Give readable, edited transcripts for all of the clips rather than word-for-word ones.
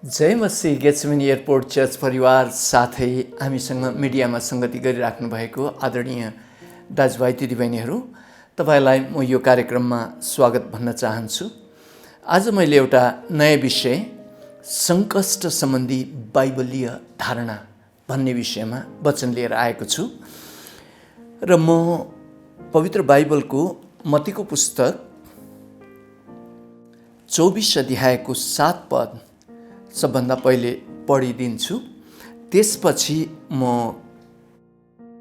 जय मसीह गेट्समेन airport church परिवार साथै हामीसँग मिडियामा संगति गरिराख्नु भएको आदरणीय दाजुभाइ दिदीबहिनीहरू, तपाईलाई म यो कार्यक्रममा स्वागत भन्न चाहन्छु। आज मैले एउटा नयाँ विषय संकष्ट सम्बन्धी बाइबलीय धारणा भन्ने विषयमा वचन लिएर आएको छु र म पवित्र बाइबलको मत्तीको पुस्तक 24 अध्यायको 7 पद सबभन्दा पहिले पढिदिन्छु। त्यसपछि म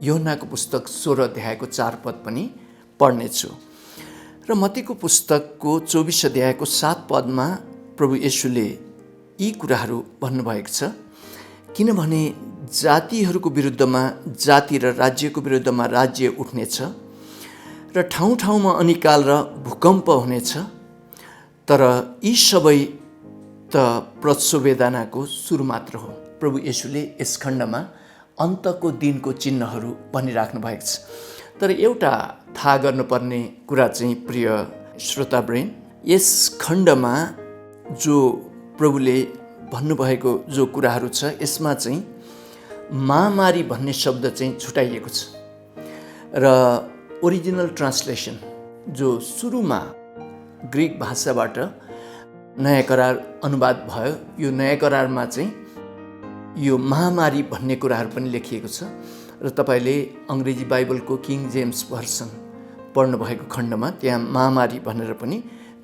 योहन्नाको पुस्तक 16 अध्यायको 4 पद पनि पढ्नेछु। र मत्तीको पुस्तकको 24 अध्यायको 7 पदमा प्रभु येशूले यी कुराहरू भन्नुभएको छ, किनभने जातिहरूको विरुद्धमा जाति र राज्यको विरुद्धमा राज्य उठ्नेछ र ठाउँ ठाउँमा अनिकाल र भूकम्प हुनेछ, तर यी सबै त प्रसव वेदनाको सुरु मात्र हो। प्रभु येशूले यस खण्डमा अन्तको दिनको चिन्हहरू भनिराख्नु भएको छ। तर एउटा थाहा गर्नुपर्ने कुरा चाहिँ प्रिय श्रोतावृन्द, यस खण्डमा जो प्रभुले भन्नुभएको जो कुराहरू छ यसमा चाहिँ महामारी भन्ने शब्द चाहिँ छुटाइएको छ र ओरिजिनल ट्रान्सलेसन जो सुरुमा ग्रीक भाषाबाट नयाँ करार अनुवाद भयो, यो नयाँ करारमा चाहिँ यो महामारी भन्ने कुराहरू पनि लेखिएको छ र तपाईले अंग्रेजी बाइबलको किङ जेम्स भर्सन पढ्नुभएको खण्डमा त्यहाँ महामारी भनेर पनि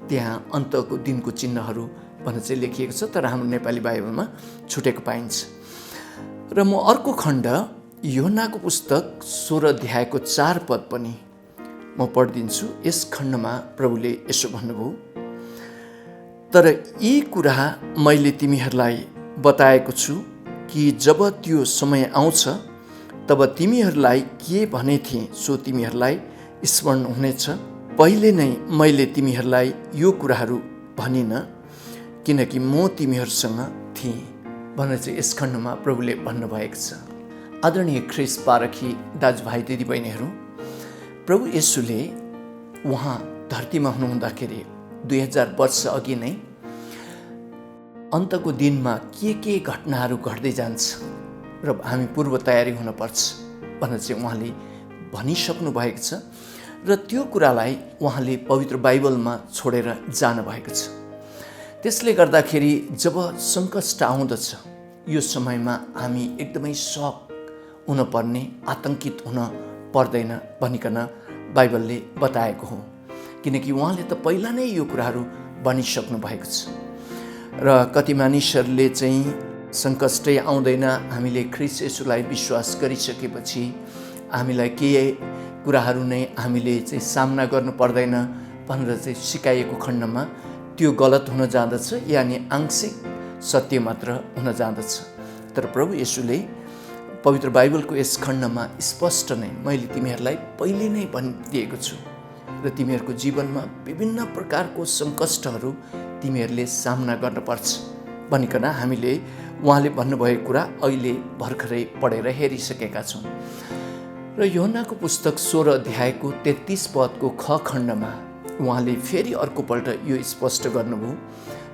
त्यहाँ अन्तको दिनको चिन्हहरू भनेर चाहिँ लेखिएको छ, तर हाम्रो नेपाली बाइबलमा छुटेको पाइन्छ। र म अर्को खण्ड योहन्नाको पुस्तक 16 अध्यायको 4 पद पनि म पढिदिन्छु। यस खण्डमा प्रभुले यसो भन्नुभयो, तर यी कुरा मैले तिमीहरूलाई बताएको छु कि जब त्यो समय आउँछ तब तिमीहरूलाई के भने थिएँ सो तिमीहरूलाई स्मरण हुनेछ। पहिले नै मैले तिमीहरूलाई यो कुराहरू भनिन, किनकि म तिमीहरूसँग थिएँ भनेर चाहिँ यस खण्डमा प्रभुले भन्नुभएको छ। आदरणीय ख्रीष्ट पारखी दाजुभाइ दिदीबहिनीहरू, प्रभु येशूले उहाँ धरतीमा हुनुहुँदाखेरि 2000 वर्ष अघि नै अन्तको दिनमा के घटनाहरू घट्दै जान्छ र हामी पूर्व तयारी हुनुपर्छ भनेर चाहिँ उहाँले भनिसक्नु भएको छ र त्यो कुरालाई उहाँले पवित्र बाइबलमा छोडेर जानुभएको छ। त्यसले गर्दाखेरि जब सङ्कष्ट आउँदछ यो समयमा हामी एकदमै सक हुनुपर्ने, आतंकित हुन पर्दैन भनिकन बाइबलले बताएको हो, किनकि उहाँले त पहिला नै यो कुराहरू भनिसक्नु भएको छ। र कति मानिसहरूले चाहिँ सङ्कष्टै आउँदैन, हामीले ख्रीष्ट येशूलाई विश्वास गरिसकेपछि हामीलाई केही कुराहरू नै हामीले चाहिँ सामना गर्नु पर्दैन भनेर चाहिँ सिकाइएको खण्डमा त्यो गलत हुन जाँदछ, यानि आंशिक सत्य मात्र हुन जाँदछ। तर प्रभु येशूले पवित्र बाइबलको यस खण्डमा स्पष्ट नै मैले तिमीहरूलाई पहिले नै भनिदिएको छु र तिमीहरूको जीवनमा विभिन्न प्रकारको सङ्कष्टहरू तिमीहरूले सामना गर्नुपर्छ भनिकन हामीले उहाँले भन्नुभएको कुरा अहिले भर्खरै पढेर हेरिसकेका छौँ। र योहन्नाको पुस्तक 16 अध्यायको 33 पदको ख खण्डमा उहाँले फेरि अर्कोपल्ट यो स्पष्ट गर्नुभयो,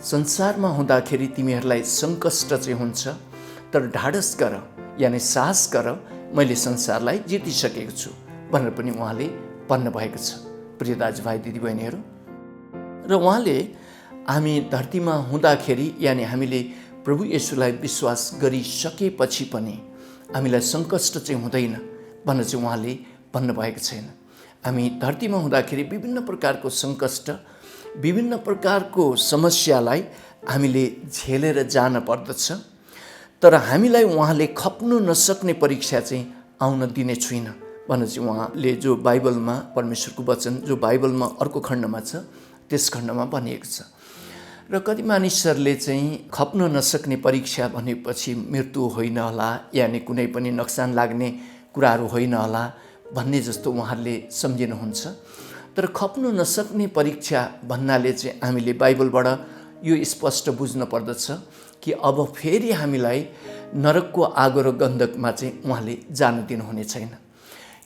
संसारमा हुँदाखेरि तिमीहरूलाई सङ्कष्ट चाहिँ हुन्छ, तर ढाडस गर, यानि साहस गर, मैले संसारलाई जितिसकेको छु भनेर पनि उहाँले भन्नुभएको छ। प्रिय दाजुभाइ दिदीबहिनीहरू, र उहाँले हामी धरतीमा हुँदाखेरि यानि हामीले प्रभु येशूलाई विश्वास गरिसकेपछि पनि हामीलाई सङ्कष्ट चाहिँ हुँदैन भनेर चाहिँ उहाँले भन्नुभएको छैन। हामी धरतीमा हुँदाखेरि विभिन्न प्रकारको सङ्कष्ट, विभिन्न प्रकारको समस्यालाई हामीले झेलेर जान पर्दछ, तर हामीलाई उहाँले खप्नु नसक्ने परीक्षा चाहिँ आउन दिने छुइनँ भनेर चाहिँ उहाँले जो बाइबलमा परमेश्वरको वचन जो बाइबलमा अर्को खण्डमा छ त्यस खण्डमा भनिएको छ। र कति मानिसहरूले चाहिँ खप्न नसक्ने परीक्षा भनेपछि मृत्यु होइन होला, यानि कुनै पनि नोक्सान लाग्ने कुराहरू होइन होला भन्ने जस्तो उहाँहरूले सम्झिनुहुन्छ। तर खप्नु नसक्ने परीक्षा भन्नाले चाहिँ हामीले बाइबलबाट यो स्पष्ट बुझ्न पर्दछ कि अब फेरि हामीलाई नरकको आगो र गन्धकमा चाहिँ उहाँले जान दिनुहुने छैन।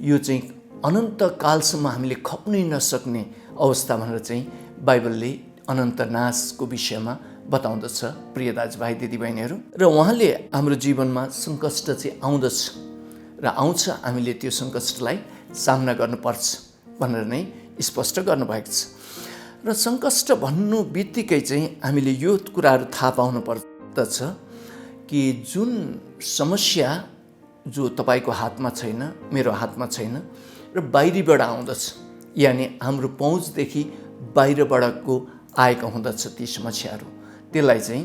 यो चाहिँ अनन्त कालसम्म हामीले खप्नै नसक्ने अवस्था भनेर चाहिँ बाइबलले अनन्त नाशको विषयमा बताउँदछ प्रिय दाजुभाइ दिदीबहिनीहरू। र उहाँले हाम्रो जीवनमा सङ्कष्ट चाहिँ आउँदछ र आउँछ, हामीले त्यो सङ्कष्टलाई सामना गर्नुपर्छ भनेर नै स्पष्ट गर्नुभएको छ। र सङ्कष्ट भन्नु बित्तिकै चाहिँ हामीले यो कुराहरू थाहा पाउनु पर्दछ कि जुन समस्या जो तपाईँको हातमा छैन, मेरो हातमा छैन र बाहिरीबाट आउँदछ, यानि हाम्रो पहुँचदेखि बाहिरबाटको आएका हुँदछ ती समस्याहरू, त्यसलाई चाहिँ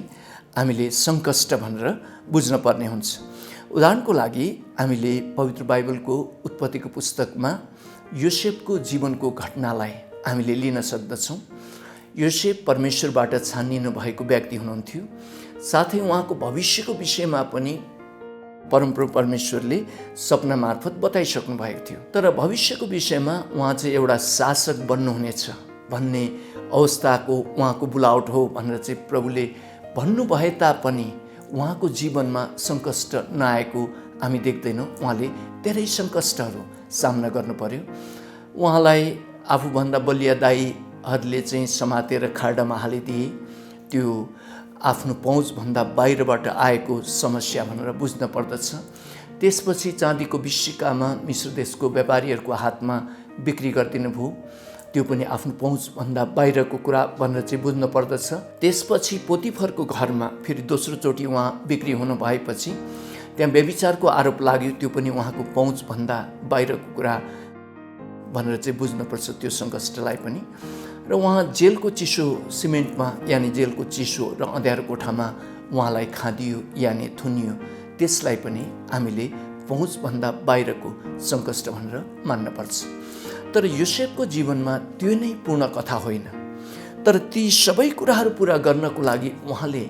हामीले सङ्कष्ट भनेर बुझ्न पर्ने हुन्छ। उदाहरणको लागि हामीले पवित्र बाइबलको उत्पत्तिको पुस्तकमा योसेफको जीवनको घटनालाई हामीले लिन सक्दछौँ। योसेफ परमेश्वरबाट छानिनु भएको व्यक्ति हुनुहुन्थ्यो, साथै उहाँको भविष्यको विषयमा पनि परमप्रभु परमेश्वरले सपना मार्फत बताइसक्नु भएको थियो। तर भविष्यको विषयमा उहाँ चाहिँ एउटा शासक बन्नुहुनेछ भन्ने अवस्थाको उहाँको बुलावट हो भनेर चाहिँ प्रभुले भन्नुभए तापनि उहाँको जीवनमा सङ्कष्ट नआएको हामी देख्दैनौँ। उहाँले धेरै सङ्कष्टहरू सामना गर्नु पर्यो। उहाँलाई आफूभन्दा बलिया दाईहरूले चाहिँ समातेर खाल्डामा हालिदिए। त्यो आफ्नो पहुँचभन्दा बाहिरबाट आएको समस्या भनेर बुझ्न पर्दछ। त्यसपछि चाँदीको विसिकामा मिश्र देशको व्यापारीहरूको हातमा बिक्री गरिदिनु भयो, त्यो पनि आफ्नो पहुँचभन्दा बाहिरको कुरा भनेर चाहिँ बुझ्नु पर्दछ। त्यसपछि पोतिफरको घरमा फेरि दोस्रोचोटि उहाँ बिक्री हुनु भएपछि त्यहाँ व्यभिचारको आरोप लाग्यो, त्यो पनि उहाँको पहुँचभन्दा बाहिरको कुरा भनेर चाहिँ बुझ्नुपर्छ त्यो सङ्कष्टलाई पनि। र उहाँ जेलको चिसो सिमेन्टमा, यानि जेलको चिसो र अँध्यारो कोठामा उहाँलाई खादियो यानि थुनियो, त्यसलाई पनि हामीले पहुँचभन्दा बाहिरको सङ्कष्ट भनेर मान्नुपर्छ। तर योसेफको जीवनमा त्यो नै पूर्ण कथा होइन। तर ती सबै कुराहरू पुरा गर्नको लागि उहाँले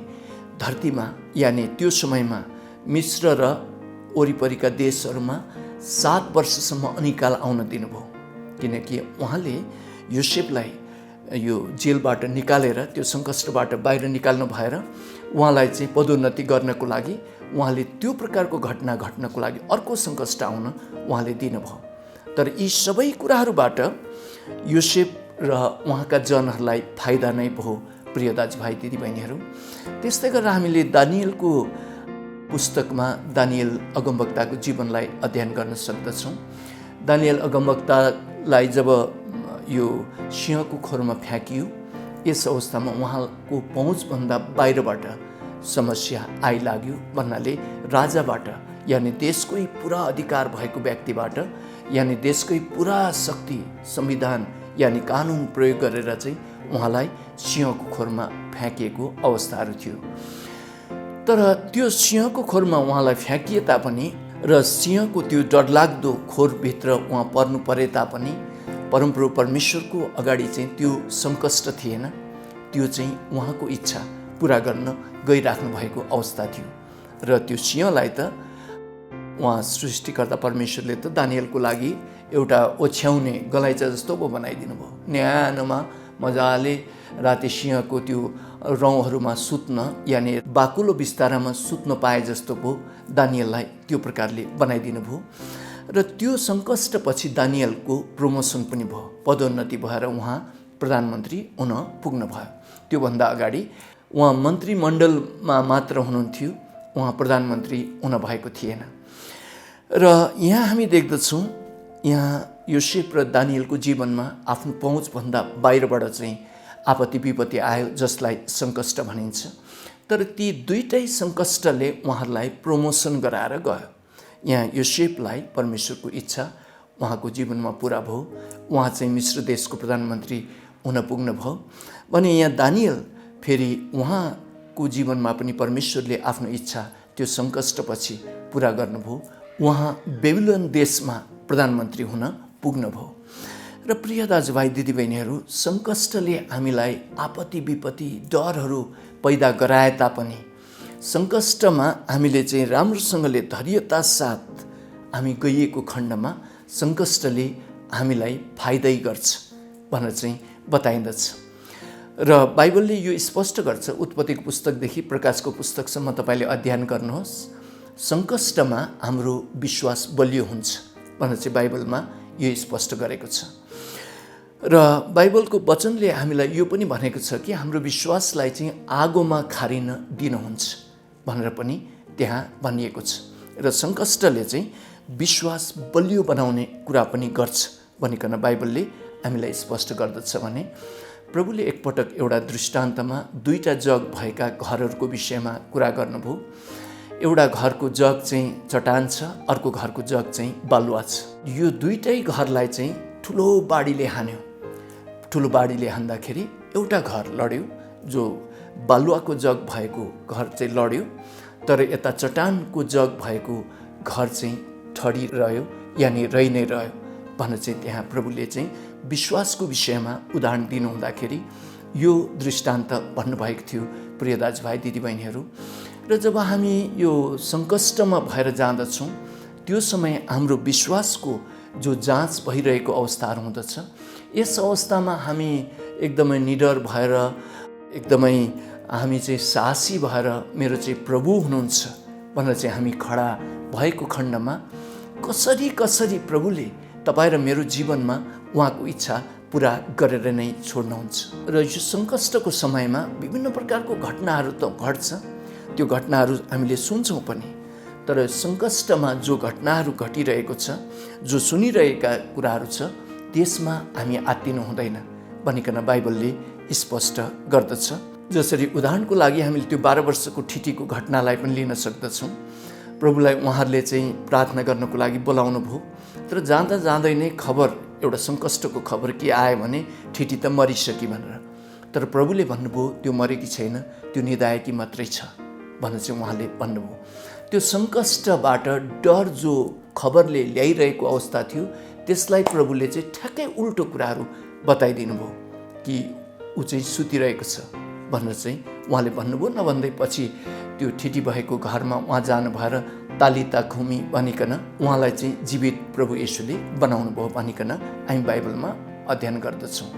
धरतीमा, यानि त्यो समयमा मिश्र र वरिपरिका देशहरूमा 7 वर्षसम्म अनिकाल आउन दिनुभयो, किनकि उहाँले योसेफलाई यो जेलबाट निकालेर, त्यो सङ्कष्टबाट बाहिर निकाल्नु भएर उहाँलाई चाहिँ पदोन्नति गर्नको लागि, उहाँले त्यो प्रकारको घटना घट्नको लागि अर्को सङ्कष्ट आउन उहाँले दिनुभयो। तर यी सबै कुराहरूबाट योसेफ र उहाँका जनहरूलाई फाइदा नै भयो प्रिय दाजुभाइ दिदीबहिनीहरू। त्यस्तै गरेर हामीले दानियलको पुस्तकमा दानियल अगमवक्ताको जीवनलाई अध्ययन गर्न सक्दछौँ। दानियल अगमवक्तालाई जब यो सिंहको खोरमा फ्याँकियो, यस अवस्थामा उहाँको पहुँचभन्दा बाहिरबाट समस्या आइलाग्यो भन्नाले राजाबाट, यानि देशकै पुरा अधिकार भएको व्यक्तिबाट, यानि देशकै पुरा शक्ति संविधान यानि कानुन प्रयोग गरेर चाहिँ उहाँलाई सिंहको खोरमा फ्याँकिएको अवस्थाहरू थियो। तर त्यो सिंहको खोरमा उहाँलाई फ्याँकिए तापनि र सिंहको त्यो डरलाग्दो खोरभित्र उहाँ पर्नु परे तापनि परमप्रभु परमेश्वरको अगाडि चाहिँ त्यो सङ्कष्ट थिएन, त्यो चाहिँ उहाँको इच्छा पुरा गर्न गइराख्नु भएको अवस्था थियो। र त्यो सिंहलाई त उहाँ सृष्टिकर्ता परमेश्वरले त दानियलको लागि एउटा ओछ्याउने गलैँचा जस्तो पो बनाइदिनु भयो। न्यानोमा मजाले राति सिंहको त्यो रौँहरूमा सुत्न, यानि बाकुलो बिस्तारामा सुत्न पाए जस्तो पो दानियललाई त्यो प्रकारले बनाइदिनु भयो। र त्यो सङ्कष्टपछि दानियलको प्रमोसन पनि भयो, पदोन्नति भएर उहाँ प्रधानमन्त्री हुन पुग्नु भयो। त्योभन्दा अगाडि उहाँ मन्त्रीमण्डलमा मात्र हुनुहुन्थ्यो, उहाँ प्रधानमन्त्री हुन भएको थिएन। र यहाँ हामी देख्दछौँ, यहाँ योसेफ र दानियलको जीवनमा आफ्नो पहुँचभन्दा बाहिरबाट चाहिँ आपत्ति विपत्ति आयो, जसलाई सङ्कष्ट भनिन्छ। तर ती दुईटै सङ्कष्टले उहाँहरूलाई प्रमोसन गराएर गयो। यहाँ योसेफलाई परमेश्वरको इच्छा उहाँको जीवनमा पुरा भयो, उहाँ चाहिँ मिश्र देशको प्रधानमन्त्री हुन पुग्नु भयो भने यहाँ दानियल फेरि उहाँको जीवनमा पनि परमेश्वरले आफ्नो इच्छा त्यो सङ्कष्टपछि पुरा गर्नुभयो, उहाँ बेबिलोन देशमा प्रधानमन्त्री हुन पुग्नुभयो। र प्रिय दाजुभाइ दिदीबहिनीहरू, सङ्कष्टले हामीलाई आपत्ति विपत्ति डरहरू पैदा गराए तापनि सङ्कष्टमा हामीले चाहिँ राम्रोसँगले धैर्यता साथ हामी गइएको खण्डमा सङ्कष्टले हामीलाई फाइदै गर्छ भनेर चाहिँ बताइन्दछ। र बाइबलले यो स्पष्ट गर्छ, उत्पत्तिको पुस्तकदेखि प्रकाशको पुस्तकसम्म तपाईँले अध्ययन गर्नुहोस्, सङ्कष्टमा हाम्रो विश्वास बलियो हुन्छ भनेर चाहिँ बाइबलमा यो स्पष्ट गरेको छ। र बाइबलको वचनले हामीलाई यो पनि भनेको छ कि हाम्रो विश्वासलाई चाहिँ आगोमा खारिन दिनुहुन्छ भनेर पनि त्यहाँ भनिएको छ। र सङ्कष्टले चाहिँ विश्वास बलियो बनाउने कुरा पनि गर्छ भनिकन बाइबलले हामीलाई स्पष्ट गर्दछ भने प्रभुले एकपटक एउटा दृष्टान्तमा 2टा जग भएका घरहरूको विषयमा कुरा गर्नुभयो। एउटा घरको जग चाहिँ चट्टान छ, अर्को घरको जग चाहिँ बालुवा छ। यो दुईटै घरलाई चाहिँ ठुलो बाढीले हान्यो। ठुलो बाढीले हान्दाखेरि एउटा घर लड्यो, जो बालुवाको जग भएको घर चाहिँ लड्यो, तर यता चट्टानको जग भएको घर चाहिँ ठडिरह्यो, यानि रहि नै रह्यो भनेर चाहिँ त्यहाँ प्रभुले चाहिँ विश्वासको विषयमा उदाहरण दिनुहुँदाखेरि यो दृष्टान्त भन्नुभएको थियो। प्रिय दाजुभाइ दिदीबहिनीहरू, र जब हामी यो सङ्कष्टमा भएर जाँदछौँ त्यो समय हाम्रो विश्वासको जो जाँच भइरहेको अवस्थाहरू हुँदछ, यस अवस्थामा हामी एकदमै निडर भएर, एकदमै हामी चाहिँ साहसी भएर मेरो चाहिँ प्रभु हुनुहुन्छ भनेर चाहिँ हामी खडा भएको खण्डमा कसरी प्रभुले तपाईँ र मेरो जीवनमा उहाँको इच्छा पुरा गरेर नै छोड्नुहुन्छ। र यो सङ्कष्टको समयमा विभिन्न प्रकारको घटनाहरू त घट्छ, त्यो घटनाहरू हामीले सुन्छौँ पनि, तर सङ्कष्टमा जो घटनाहरू घटिरहेको छ, जो सुनिरहेका कुराहरू छ, त्यसमा हामी आत्तिनु हुँदैन भनिकन बाइबलले स्पष्ट गर्दछ। जसरी उदाहरणको लागि हामीले त्यो 12 वर्षको ठिटीको घटनालाई पनि लिन सक्दछौँ। प्रभुलाई उहाँहरूले चाहिँ प्रार्थना गर्नको लागि बोलाउनु भयो, तर जाँदा जाँदै नै खबर, एउटा सङ्कष्टको खबर के आयो भने ठिटी त मरिसकी भनेर। तर प्रभुले भन्नुभयो त्यो मरेकी छैन, त्यो निदायकी मात्रै छ भनेर चाहिँ उहाँले भन्नुभयो। त्यो सङ्कष्टबाट डर जो खबरले ल्याइरहेको अवस्था थियो, त्यसलाई प्रभुले चाहिँ ठ्याक्कै उल्टो कुराहरू बताइदिनु भयो कि ऊ चाहिँ सुतिरहेको छ भनेर चाहिँ उहाँले भन्नुभयो। नभन्दै पछि त्यो ठिटी भएको घरमा उहाँ जानु भएर तालिता खुमी भनिकन उहाँलाई चाहिँ जीवित प्रभु येशूले बनाउनु भयो भनिकन हामी बाइबलमा अध्ययन गर्दछौँ।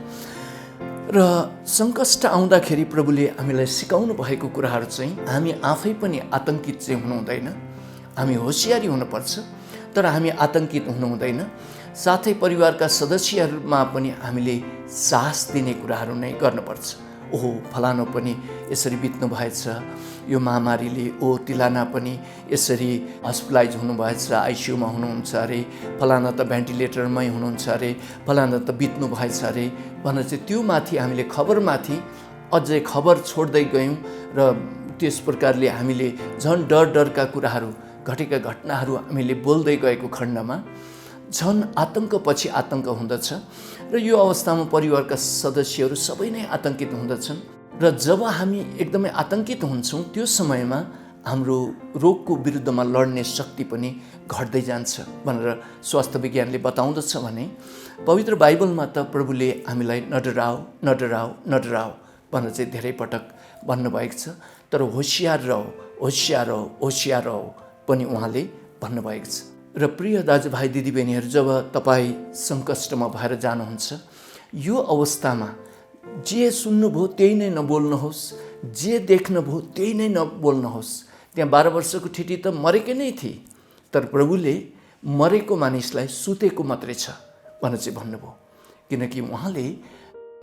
र सङ्कष्ट आउँदाखेरि प्रभुले हामीलाई सिकाउनु भएको कुराहरू चाहिँ हामी आफै पनि आतङ्कित चाहिँ हुनु हुँदैन, हामी होसियारी हुनुपर्छ, तर हामी आतङ्कित हुनु हुँदैन। साथै परिवारका सदस्यहरूमा पनि हामीले साहस दिने कुराहरू नै गर्नुपर्छ। ओहो, फलानो पनि यसरी बित्नु भएछ यो महामारीले, ओ तिलाना पनि यसरी हस्पिटलाइज हुनुभएछ, आइसियुमा हुनुहुन्छ अरे, फलाना त भेन्टिलेटरमै हुनुहुन्छ अरे, फलाना त बित्नु भएछ अरे भनेर चाहिँ त्यो माथि हामीले खबरमाथि अझै खबर छोड्दै गयौँ। र त्यस प्रकारले हामीले झन् डरका कुराहरू, घटेका घटनाहरू हामीले बोल्दै गएको खण्डमा झन् आतङ्कपछि आतङ्क हुँदछ। र यो अवस्थामा परिवारका सदस्यहरू सबै नै आतङ्कित हुँदछन्। र जब हामी एकदमै आतङ्कित हुन्छौँ, त्यो समयमा हाम्रो रोगको विरुद्धमा लड्ने शक्ति पनि घट्दै जान्छ भनेर स्वास्थ्य विज्ञानले बताउँदछ भने पवित्र बाइबलमा त प्रभुले हामीलाई नडराऊ नडराऊ नडराऊ भनेर चाहिँ धेरै पटक भन्नुभएको छ। तर होसियार रहो, होसियार रहो, होसियार रहो पनि उहाँले भन्नुभएको छ। र प्रिय दाजुभाइ दिदीबहिनीहरू, जब तपाईँ सङ्कष्टमा भएर जानुहुन्छ, यो अवस्थामा जे सुन्नुभयो त्यही नै नबोल्नुहोस्, जे देख्नुभयो त्यही नै नबोल्नुहोस्। त्यहाँ 12 वर्षको ठिटी त मरेकै नै थिए, तर प्रभुले मरेको मानिसलाई सुतेको मात्रै छ भनेर चाहिँ भन्नुभयो। किनकि उहाँले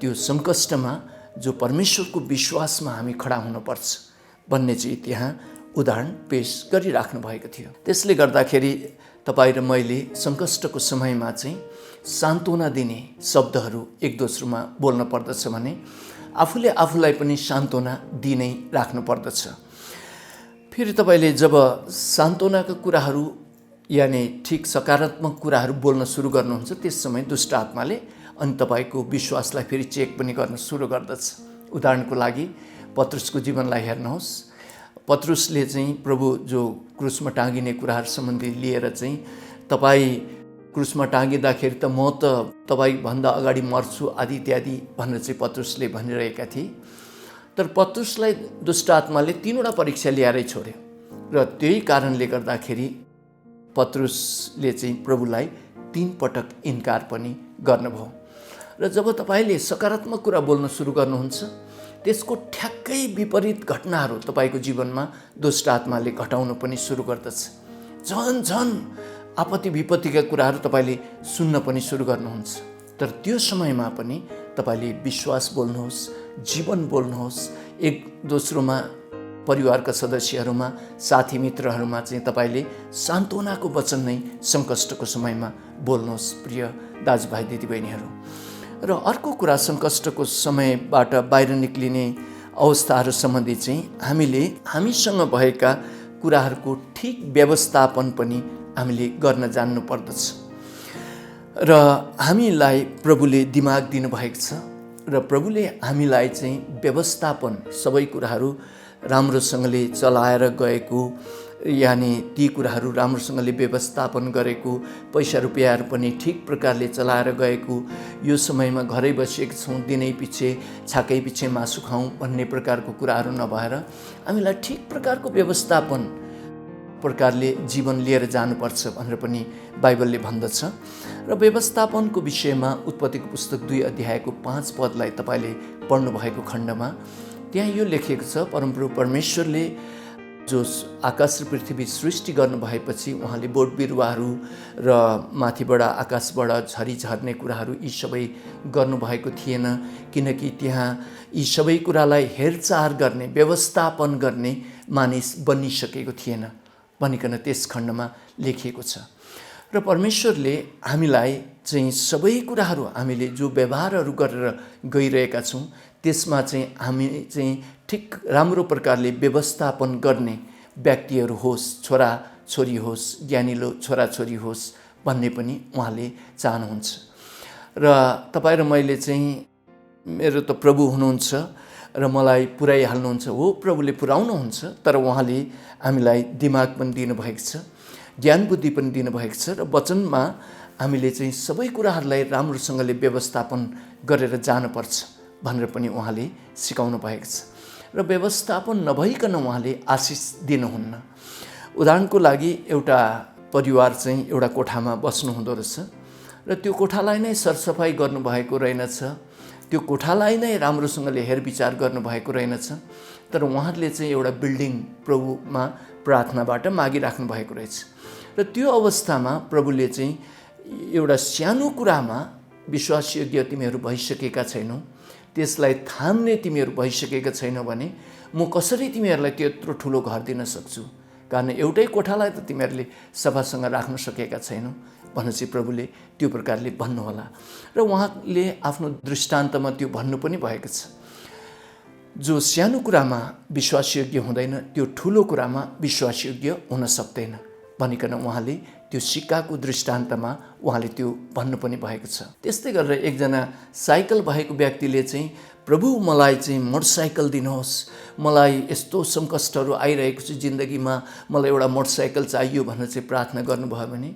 त्यो सङ्कष्टमा जो परमेश्वरको विश्वासमा हामी खडा हुनुपर्छ भन्ने चाहिँ त्यहाँ उदाहरण पेश गरिराख्नु भएको थियो। त्यसले गर्दाखेरि तपाईँ र मैले सङ्कष्टको समयमा चाहिँ सान्त्वना दिने शब्दहरू एक दोस्रोमा बोल्न पर्दछ भने आफूले आफूलाई पनि सान्त्वना दिनै राख्नु पर्दछ। फेरि तपाईँले जब सान्त्वनाका कुराहरू यानि ठिक सकारात्मक कुराहरू बोल्न सुरु गर्नुहुन्छ, त्यस समय दुष्ट आत्माले अनि तपाईँको विश्वासलाई फेरि चेक पनि गर्न सुरु गर्दछ। उदाहरणको लागि पत्रुसको जीवनलाई हेर्नुहोस्। पत्रुसले चाहिँ प्रभु जो क्रुसमा टाँगिने कुराहरू सम्बन्धी लिएर चाहिँ तपाईँ क्रुसमा टाँगिँदाखेरि त म त तपाईँभन्दा अगाडि मर्छु आदि इत्यादि भनेर चाहिँ पत्रुसले भनिरहेका थिए। तर पत्रुसलाई दुष्ट आत्माले 3वटा परीक्षा ल्याएरै छोड्यो र त्यही कारणले गर्दाखेरि पत्रुसले चाहिँ प्रभुलाई 3 पटक इन्कार पनि गर्नुभयो। र जब तपाईँले सकारात्मक कुरा बोल्न सुरु गर्नुहुन्छ, त्यसको ठ्याक्कै विपरीत घटनाहरू तपाईँको जीवनमा दुष्ट आत्माले घटाउनु पनि सुरु गर्दछ। झन् आपत्ति विपत्तिका कुराहरू तपाईँले सुन्न पनि सुरु गर्नुहुन्छ। तर त्यो समयमा पनि तपाईँले विश्वास बोल्नुहोस्, जीवन बोल्नुहोस्। एक दोस्रोमा, परिवारका सदस्यहरूमा, साथी मित्रहरूमा चाहिँ तपाईँले सान्त्वनाको वचन नै सङ्कष्टको समयमा बोल्नुहोस् प्रिय दाजुभाइ दिदीबहिनीहरू। र अर्को कुरा, सङ्कष्टको समयबाट बाहिर निक्लिने अवस्थाहरू सम्बन्धी चाहिँ हामीले हामीसँग भएका कुराहरूको ठिक व्यवस्थापन पनि हामीले गर्न जान्नु पर्दछ। र हामीलाई प्रभुले दिमाग दिनुभएको छ र प्रभुले हामीलाई चाहिँ व्यवस्थापन, सबै कुराहरू राम्रोसँगले चलाएर गएको, यानि ती कुराहरू राम्रोसँगले व्यवस्थापन गरेको, पैसा रुपियाँहरू पनि ठिक प्रकारले चलाएर गएको, यो समयमा घरै बसेको छौँ, दिनै पछि छाकै पछि मासु खाउँ भन्ने प्रकारको कुराहरू नभएर हामीलाई ठिक प्रकारको व्यवस्थापन प्रकारले जीवन लिएर जानुपर्छ भनेर पनि बाइबलले भन्दछ। र व्यवस्थापनको विषयमा उत्पत्तिको पुस्तक 2 अध्यायको 5 पदलाई तपाईँले पढ्नुभएको खण्डमा त्यहाँ यो लेखिएको छ, परमप्रभु परमेश्वरले जो आकाश र पृथ्वी सृष्टि गर्नु भएपछि उहाँले बोट बिरुवाहरू र माथिबाट आकाशबाट झरी झर्ने कुराहरू यी सबै गर्नुभएको थिएन, किनकि त्यहाँ यी सबै कुरालाई हेरचाह गर्ने, व्यवस्थापन गर्ने मानिस बनिसकेको थिएन भनिकन त्यस खण्डमा लेखिएको छ। र परमेश्वरले हामीलाई चाहिँ सबै कुराहरू, हामीले जो व्यवहारहरू गरेर गइरहेका छौँ त्यसमा चाहिँ हामी चाहिँ ठिक राम्रो प्रकारले व्यवस्थापन गर्ने व्यक्तिहरू होस्, छोरा छोरी होस्, ज्ञानिलो छोरा छोरी होस् भन्ने पनि उहाँले चाहनुहुन्छ। र तपाईँ र मैले चाहिँ, मेरो त प्रभु हुनुहुन्छ र मलाई पुर्याइहाल्नुहुन्छ, हो प्रभुले पुर्याउनुहुन्छ, तर उहाँले हामीलाई दिमाग पनि दिनुभएको छ, ज्ञान बुद्धि पनि दिनुभएको छ र वचनमा हामीले चाहिँ सबै कुराहरूलाई राम्रोसँगले व्यवस्थापन गरेर जानुपर्छ भनेर पनि उहाँले सिकाउनु भएको छ। र व्यवस्थापन नभइकन उहाँले आशिष दिनुहुन्न। उदाहरणको लागि, एउटा परिवार चाहिँ एउटा कोठामा बस्नु हुँदो रहेछ र त्यो कोठालाई नै सरसफाइ गर्नुभएको रहेनछ, त्यो कोठालाई नै राम्रोसँगले हेरविचार गर्नुभएको रहेनछ, तर उहाँहरूले चाहिँ एउटा बिल्डिङ प्रभुमा प्रार्थनाबाट मागिराख्नु भएको रहेछ। र त्यो अवस्थामा प्रभुले चाहिँ एउटा सानो कुरामा विश्वासयोग्य तिमीहरू भइसकेका छैनौ, त्यसलाई थाम्ने तिमीहरू भइसकेका छैनौ भने म कसरी तिमीहरूलाई त्यत्रो ठुलो घर दिन सक्छु, कारण एउटै कोठालाई त तिमीहरूले सफासँग राख्न सकेका छैनौ भनेर चाहिँ प्रभुले त्यो प्रकारले भन्नुहोला। र उहाँले आफ्नो दृष्टान्तमा त्यो भन्नु पनि भएको छ, जो सानो कुरामा विश्वासयोग्य हुँदैन त्यो ठुलो कुरामा विश्वासयोग्य हुन सक्दैन भनिकन उहाँले त्यो सिक्काको दृष्टान्तमा उहाँले त्यो भन्नु पनि भएको छ। त्यस्तै गरेर एकजना साइकल भएको व्यक्तिले चाहिँ, प्रभु मलाई चाहिँ मोटरसाइकल दिनुहोस्, मलाई यस्तो सङ्कष्टहरू आइरहेको छ जिन्दगीमा, मलाई एउटा मोटरसाइकल चाहियो भनेर चाहिँ प्रार्थना गर्नुभयो भने,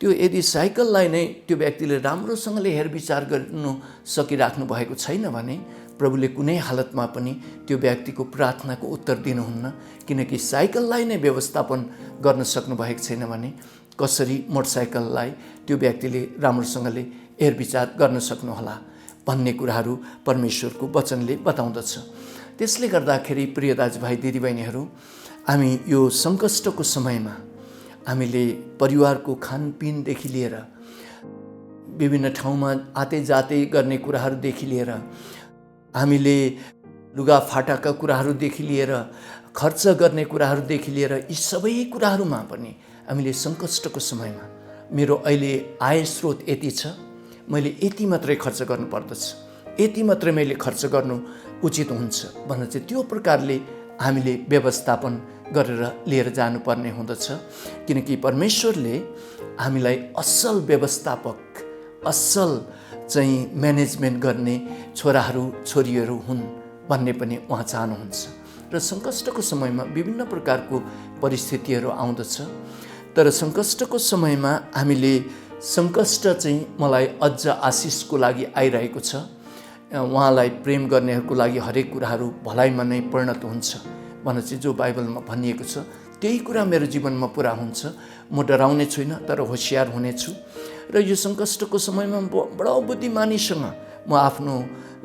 त्यो यदि साइकललाई नै त्यो व्यक्तिले राम्रोसँगले हेरविचार गर्नु सकिराख्नु भएको छैन भने प्रभुले कुनै हालतमा पनि त्यो व्यक्तिको प्रार्थनाको उत्तर दिनुहुन्न, किनकि साइकललाई नै व्यवस्थापन गर्न सक्नु भएको छैन भने कसरी मोटरसाइकललाई त्यो व्यक्तिले राम्रोसँगले हेरविचार गर्न सक्नुहोला भन्ने कुराहरू परमेश्वरको वचनले बताउँदछ। त्यसले गर्दाखेरि प्रिय दाजुभाइ दिदीबहिनीहरू, हामी यो सङ्कष्टको समयमा हामीले परिवारको खानपिनदेखि लिएर विभिन्न ठाउँमा आते जाते गर्ने कुराहरूदेखि लिएर, हामीले लुगाफाटाका कुराहरूदेखि लिएर, खर्च गर्ने कुराहरूदेखि लिएर, यी सबै कुराहरूमा पनि हामीले सङ्कष्टको समयमा मेरो अहिले आय स्रोत यति छ, मैले यति मात्रै खर्च गर्नुपर्दछ, यति मात्रै मैले खर्च गर्नु उचित हुन्छ भनेर चाहिँ त्यो प्रकारले हामीले व्यवस्थापन गरेर लिएर जानुपर्ने हुँदछ, किनकि परमेश्वरले हामीलाई असल व्यवस्थापक, असल चाहिँ म्यानेजमेन्ट गर्ने छोराहरू छोरीहरू हुन् भन्ने पनि उहाँ चाहनुहुन्छ। र सङ्कष्टको समयमा विभिन्न प्रकारको परिस्थितिहरू आउँदछ, तर सङ्कष्टको समयमा हामीले सङ्कष्ट चाहिँ मलाई अझ आशिषको लागि आइरहेको छ, उहाँलाई प्रेम गर्नेहरूको लागि हरेक कुराहरू भलाइमा नै परिणत हुन्छ भनेर चाहिँ जो बाइबलमा भनिएको छ त्यही कुरा मेरो जीवनमा पुरा हुन्छ। म डराउने छुइनँ, तर होसियार हुनेछु र यो सङ्कष्टको समयमा बडो बुद्धिमानीसँग म आफ्नो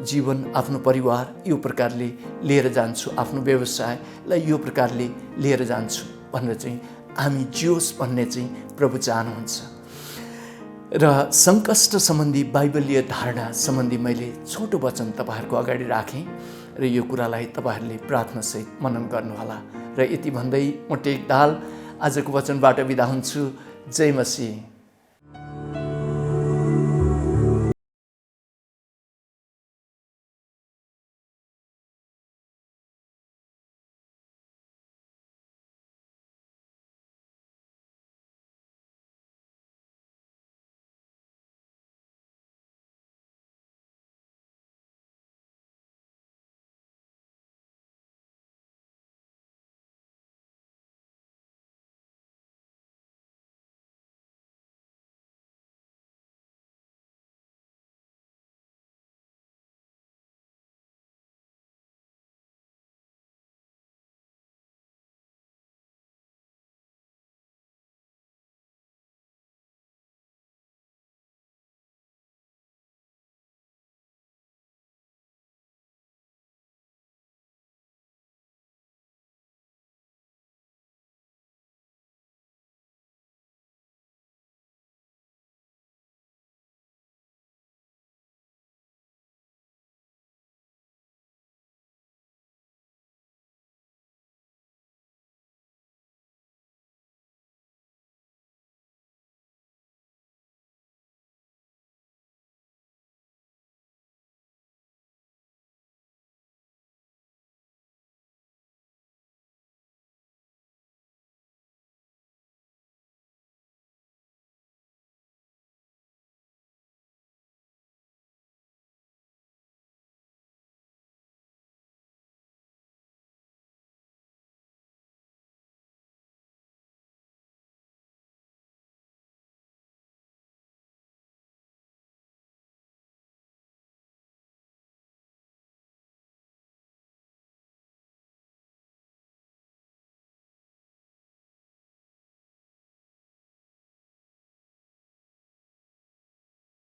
जीवन, आफ्नो परिवार यो प्रकारले लिएर जान्छु, आफ्नो व्यवसायलाई यो प्रकारले लिएर जान्छु भनेर चाहिँ हामी जियोस् भन्ने चाहिँ प्रभु चाहनुहुन्छ। र सङ्कष्ट सम्बन्धी बाइबलीय धारणा सम्बन्धी मैले छोटो वचन तपाईँहरूको अगाडि राखेँ र यो कुरालाई तपाईँहरूले प्रार्थनासहित मनन गर्नुहोला। र यति भन्दै म टेक दाहाल आजको वचनबाट बिदा हुन्छु। जय मसीह।